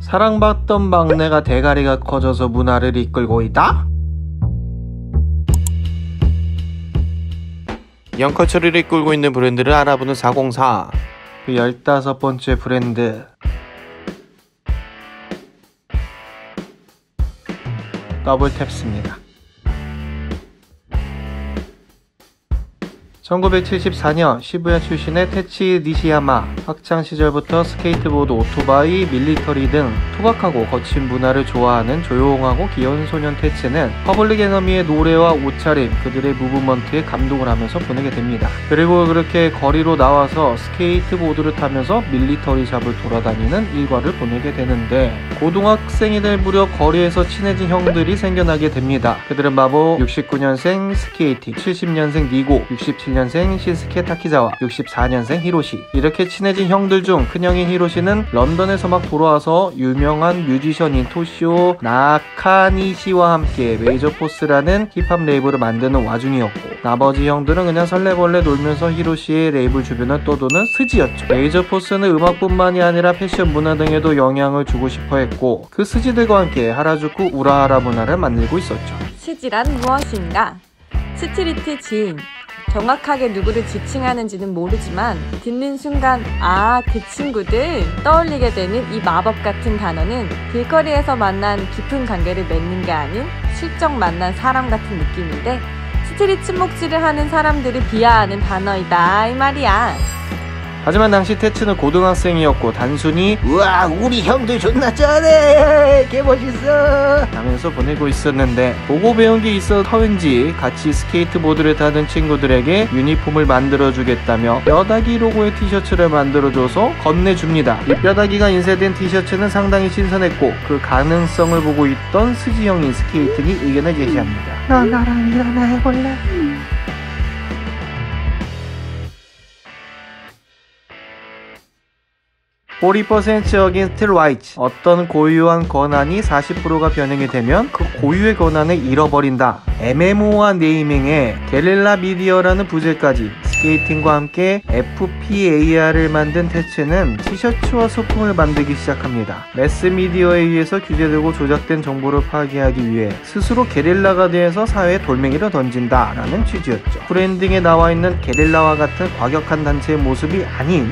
사랑받던 막내가 대가리가 커져서 문화를 이끌고 있다? 영커처리를 이끌고 있는 브랜드를 알아보는 404. 그 15번째 브랜드, 더블탭스입니다. 1974년 시부야 출신의 테치 니시야마. 학창시절부터 스케이트보드, 오토바이, 밀리터리 등 투박하고 거친 문화를 좋아하는 조용하고 귀여운 소년 테치는 퍼블릭 에너미의 노래와 옷차림, 그들의 무브먼트에 감동을 하면서 보내게 됩니다. 그리고 그렇게 거리로 나와서 스케이트보드를 타면서 밀리터리 샵을 돌아다니는 일과를 보내게 되는데, 고등학생이 될 무렵 거리에서 친해진 형들이 생겨나게 됩니다. 그들은 바로 69년생 스케이티, 70년생 니고, 67년생 신스케 타키자와, 64년생 히로시. 이렇게 친해진 형들 중 큰형인 히로시는 런던에서 막 돌아와서 유명한 뮤지션인 토시오 나카니시와 함께 메이저포스라는 힙합 레이블을 만드는 와중이었고, 나머지 형들은 그냥 설레벌레 놀면서 히로시의 레이블 주변을 떠도는 스지였죠. 메이저포스는 음악뿐만이 아니라 패션 문화 등에도 영향을 주고 싶어 했고, 그 스지들과 함께 하라주쿠 우라하라 문화를 만들고 있었죠. 스지란 무엇인가? 스트리트 지인. 정확하게 누구를 지칭하는지는 모르지만 듣는 순간 그 친구들 떠올리게 되는 이 마법 같은 단어는 길거리에서 만난 깊은 관계를 맺는 게 아닌 슬쩍 만난 사람 같은 느낌인데, 스트리트 목질을 하는 사람들을 비하하는 단어이다 이 말이야. 하지만 당시 테츠는 고등학생이었고 단순히 우와 우리 형들 존나 쩌네 개멋있어 하면서 보내고 있었는데, 보고 배운 게 있어 터인지 같이 스케이트보드를 타던 친구들에게 유니폼을 만들어주겠다며 뼈다귀 로고의 티셔츠를 만들어줘서 건네줍니다. 이 뼈다귀가 인쇄된 티셔츠는 상당히 신선했고, 그 가능성을 보고 있던 스지 형인 스케이팅이 의견을 제시합니다. 너 나랑 일어나 해볼래? 40% against rights. 어떤 고유한 권한이 40%가 변형이 되면 그 고유의 권한을 잃어버린다. 애매모호한 네이밍에 게릴라 미디어라는 부제까지. 스케이팅과 함께 FPAR을 만든 테츠는 티셔츠와 소품을 만들기 시작합니다. 매스미디어에 의해서 규제되고 조작된 정보를 파괴하기 위해 스스로 게릴라가 되어서 사회에 돌멩이를 던진다 라는 취지였죠. 브랜딩에 나와있는 게릴라와 같은 과격한 단체의 모습이 아닌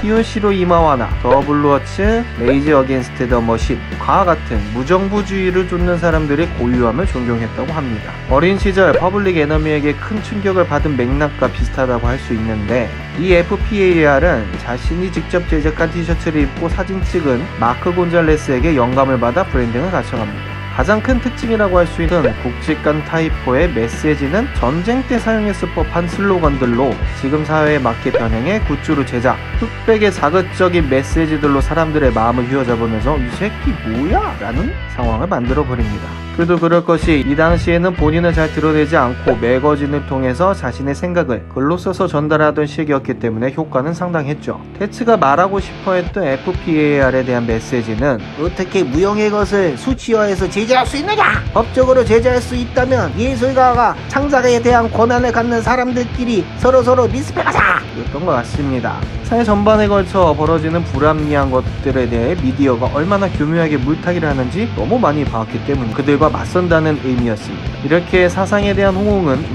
히요시로 이마와나, 더 블루워츠, 레이지 어게인스트 더 머신, 과 같은 무정부주의를 쫓는 사람들의 고유함을 존경했다고 합니다. 어린 시절 퍼블릭 에너미에게 큰 충격을 받은 맥락과 비슷하다고 할 수 있는데, 이 FPAR은 자신이 직접 제작한 티셔츠를 입고 사진 찍은 마크 곤잘레스에게 영감을 받아 브랜딩을 갖춰갑니다. 가장 큰 특징이라고 할 수 있는 굵직한 타이포의 메시지는 전쟁 때 사용했을 법한 슬로건들로 지금 사회에 맞게 변형해 굿즈로 제작, 흑백의 자극적인 메시지들로 사람들의 마음을 휘어잡으면서 이 새끼 뭐야? 라는 상황을 만들어 버립니다. 그도 그럴 것이, 이 당시에는 본인을 잘 드러내지 않고 매거진을 통해서 자신의 생각을 글로 써서 전달하던 시기였기 때문에 효과는 상당했죠. 테츠가 말하고 싶어했던 FPAR에 대한 메시지는 어떻게 무용의 것을 수치화해서 제재할 수 있느냐? 법적으로 제재할 수 있다면 예술가가 창작에 대한 권한을 갖는 사람들끼리 서로서로 리스펙하자! 였던 것 같습니다. 사회 전반에 걸쳐 벌어지는 불합리한 것들에 대해 미디어가 얼마나 교묘하게 물타기를 하는지 너무 많이 봐왔기 때문에 그들과 맞선다는 의미였습니다. 이렇게 사상에 대한 호응은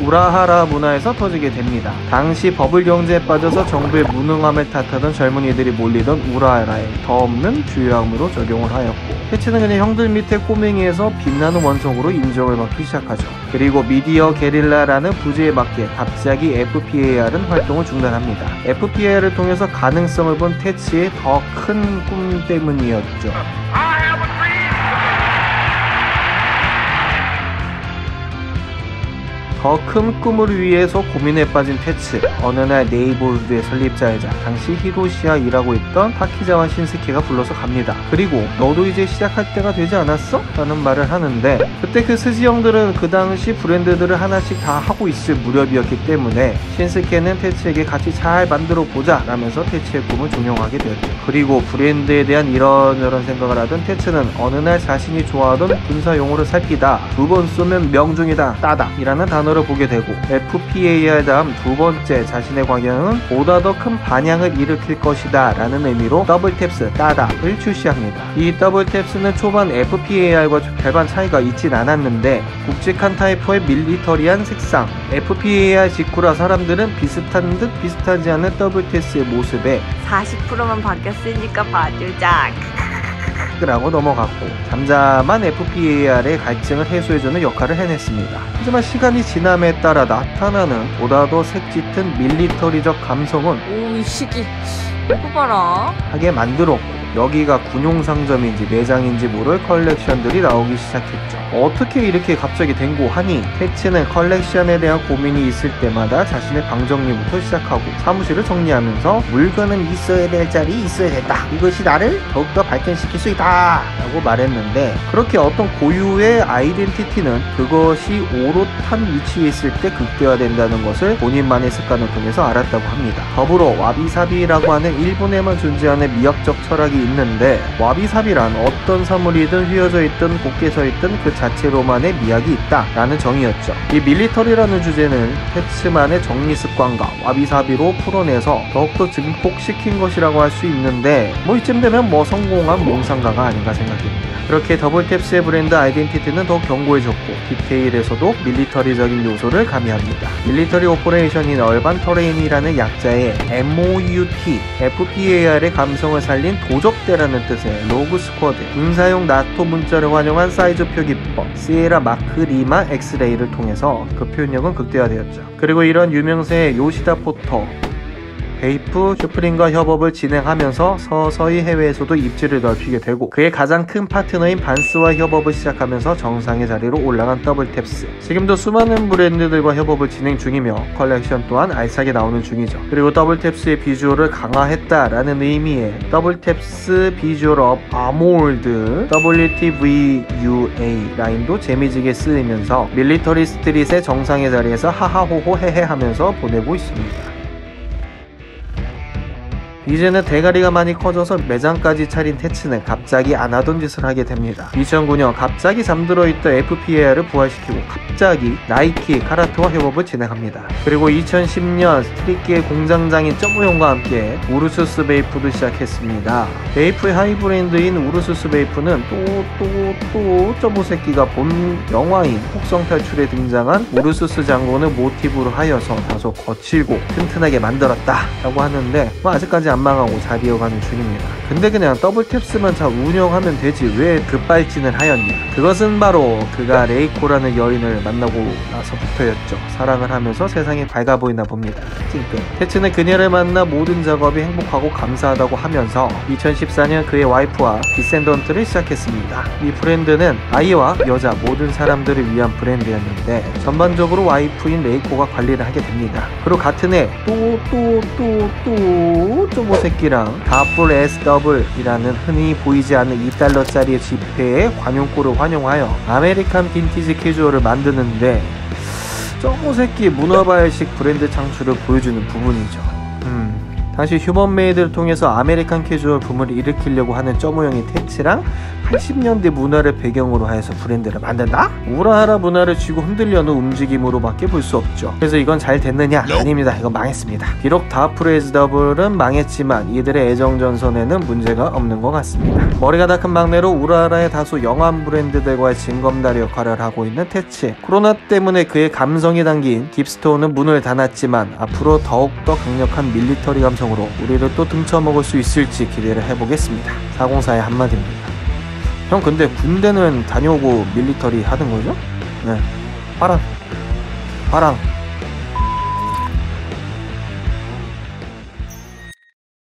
우라하라 문화에서 터지게 됩니다. 당시 버블 경제에 빠져서 정부의 무능함을 탓하던 젊은이들이 몰리던 우라하라에 더 없는 주요함으로 적용을 하였고, 테츠는 그냥 형들 밑에 꼬맹이에서 빛나는 원성으로 인정을 받기 시작하죠. 그리고 미디어 게릴라라는 부제에 맞게 갑자기 FPAR은 활동을 중단합니다. FPAR을 통해서 가능성을 본 테츠의 더 큰 꿈 때문이었죠. 더 큰 꿈을 위해서 고민에 빠진 테츠. 어느 날 네이버우드의 설립자이자 당시 히로시와 일하고 있던 타키자와 신스케가 불러서 갑니다. 그리고 너도 이제 시작할 때가 되지 않았어? 라는 말을 하는데, 그때 그 스지 형들은 그 당시 브랜드들을 하나씩 다 하고 있을 무렵이었기 때문에 신스케는 테츠에게 같이 잘 만들어 보자 라면서 테츠의 꿈을 종용하게 되었죠. 그리고 브랜드에 대한 이런저런 생각을 하던 테츠는 어느 날 자신이 좋아하던 군사 용어를 살피다 두 번 쏘면 명중이다 따다 이라는 단어를 시선으로 보게 되고 FPAR 다음 두 번째 자신의 광경은 보다 더 큰 반향을 일으킬 것이다 라는 의미로 더블탭스 따다를 출시합니다. 이 더블탭스는 초반 FPAR과 별반 차이가 있진 않았는데 굵직한 타이퍼의 밀리터리한 색상, FPAR 직후라 사람들은 비슷한 듯 비슷하지 않은 더블탭스의 모습에 40%만 바뀌었으니까 봐주자 라고 넘어갔고 잠잠한 FPAR의 갈증을 해소해주는 역할을 해냈습니다. 하지만 시간이 지남에 따라 나타나는 보다 더 색짙은 밀리터리적 감성은 오 이 시기 이거 봐라 하게 만들었고 여기가 군용상점인지 매장인지 모를 컬렉션들이 나오기 시작했죠. 어떻게 이렇게 갑자기 된고 하니 테츠는 컬렉션에 대한 고민이 있을 때마다 자신의 방 정리부터 시작하고 사무실을 정리하면서 물건은 있어야 될 자리 있어야 된다. 이것이 나를 더욱더 발전시킬 수 있다 라고 말했는데 그렇게 어떤 고유의 아이덴티티는 그것이 오롯한 위치에 있을 때 극대화된다는 것을 본인만의 습관을 통해서 알았다고 합니다. 더불어 와비사비라고 하는 일본에만 존재하는 미학적 철학이 있는데 와비사비란 어떤 사물이든 휘어져 있든 곱게 서 있든 그 자체로만의 미학이 있다 라는 정의였죠. 이 밀리터리라는 주제는 테츠만의 정리 습관과 와비사비로 풀어내서 더욱더 증폭시킨 것이라고 할 수 있는데 뭐 이쯤 되면 뭐 성공한 몽상가가 아닌가 생각됩니다. 그렇게 더블탭스의 브랜드 아이덴티티는 더욱 견고해졌고 디테일에서도 밀리터리적인 요소를 가미합니다. 밀리터리 오퍼레이션인 얼반 터레인이라는 약자의 MOUT, FPAR의 감성을 살린 도적대라는 뜻의 로그 스쿼드, 군사용 나토 문자를 활용한 사이즈표 기법, 시에라 마크 리마 엑스레이를 통해서 그 표현력은 극대화되었죠. 그리고 이런 유명세의 요시다 포터, 베이프, 슈프림과 협업을 진행하면서 서서히 해외에서도 입지를 넓히게 되고 그의 가장 큰 파트너인 반스와 협업을 시작하면서 정상의 자리로 올라간 더블탭스. 지금도 수많은 브랜드들과 협업을 진행 중이며 컬렉션 또한 알차게 나오는 중이죠. 그리고 더블탭스의 비주얼을 강화했다라는 의미의 더블탭스 비주얼 업 아몰드 WTVUA 라인도 재미지게 쓰이면서 밀리터리 스트릿의 정상의 자리에서 하하호호 헤헤 하면서 보내고 있습니다. 이제는 대가리가 많이 커져서 매장까지 차린 테츠는 갑자기 안 하던 짓을 하게 됩니다. 2009년 갑자기 잠들어 있던 FPAR을 부활시키고 갑자기 나이키, 카라트와 협업을 진행합니다. 그리고 2010년 스트릿기의 공장장인 점무용과 함께 우르수스 베이프도 시작했습니다. 베이프의 하이 브랜드인 우르수스 베이프는 또 점무새끼가 본 영화인 혹성 탈출에 등장한 우르수스 장군을 모티브로 하여서 다소 거칠고 튼튼하게 만들었다 라고 하는데 뭐 아직까지 안 망하고 잘 이어가는 중입니다. 근데 그냥 더블탭스만 잘 운영하면 되지 왜 급발진을 하였냐. 그것은 바로 그가 레이코라는 여인을 만나고 나서부터였죠. 사랑을 하면서 세상이 밝아 보이나 봅니다. 찡끔. 테츠는 그녀를 만나 모든 작업이 행복하고 감사하다고 하면서 2014년 그의 와이프와 디센던트를 시작했습니다. 이 브랜드는 아이와 여자 모든 사람들을 위한 브랜드였는데 전반적으로 와이프인 레이코가 관리를 하게 됩니다. 그리고 같은 해 쪼모새끼랑 다풀 SW이라는 흔히 보이지 않는 2달러짜리 지폐의 관용코를 활용하여 아메리칸 빈티지 캐주얼을 만드는데 쪼모새끼 문어발식 브랜드 창출을 보여주는 부분이죠. 당시 휴먼메이드를 통해서 아메리칸 캐주얼 붐을 일으키려고 하는 점오형의 테츠랑 80년대 문화를 배경으로 하여서 브랜드를 만든다? 우라하라 문화를 쥐고 흔들려는 움직임으로밖에 볼 수 없죠. 그래서 이건 잘 됐느냐? 아닙니다. 이건 망했습니다. 비록 다프레즈 더블은 망했지만 이들의 애정전선에는 문제가 없는 것 같습니다. 머리가 다 큰 막내로 우라하라의 다소 영한 브랜드들과의 징검다리 역할을 하고 있는 테츠. 코로나 때문에 그의 감성이 담긴 깁스토어는 문을 닫았지만 앞으로 더욱더 강력한 밀리터리 감성으로 우리를 또 등쳐먹을 수 있을지 기대를 해보겠습니다. 404의 한마디입니다. 형 근데 군대는 다녀오고 밀리터리 하던 거죠? 네. 파랑